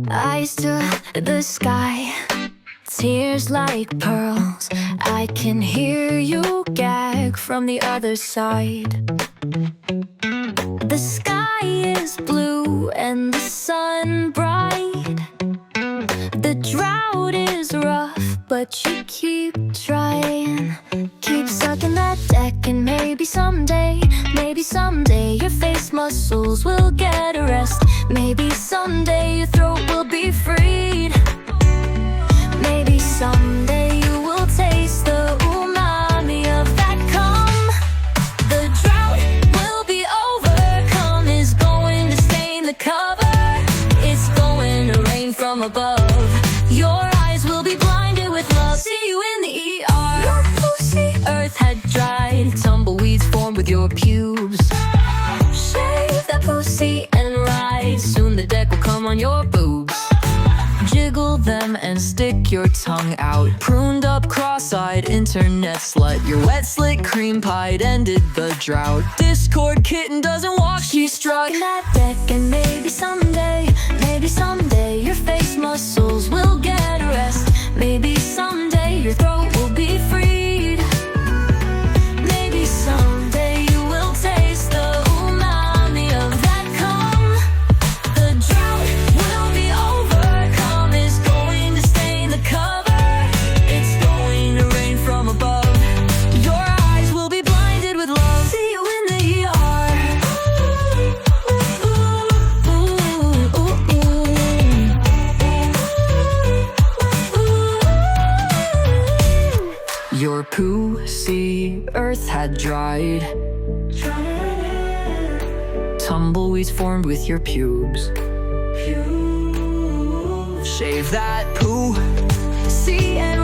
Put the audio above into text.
Eyes to the sky, tears like pearls. I can hear you gag from the other side. The sky is blue and the sun bright. The drought is rough, but you keep trying. Keep sucking that deck, and maybe someday your face muscles will get a rest. Maybe someday your throat will be freed. Maybe someday you will taste the umami of that calm. The drought will be overcome, is going to stain the cover. It's going to rain from above. Your eyes will be blinded with love. See you in the ER. Your pussy earth had dried, tumbleweeds formed with your pubes. Shave that pussy and ride, soon the deck will come on your boobs. Jiggle them and stick your tongue out. Pruned up, cross-eyed, internet slut. Your wet, slick, cream-pied ended the drought. Discord kitten doesn't walk, she struck that deck, and maybe someday your face muscles will get a rest. Maybe someday your throat will be freed. Maybe someday you will taste the umami of that calm. The drought will be overcome, is going to stain the cover. It's going to rain from above. Your eyes will be blinded with love. See you in the ER. Your pussy earth had dried, tumbleweeds formed with your pubes. Shave that poo, see and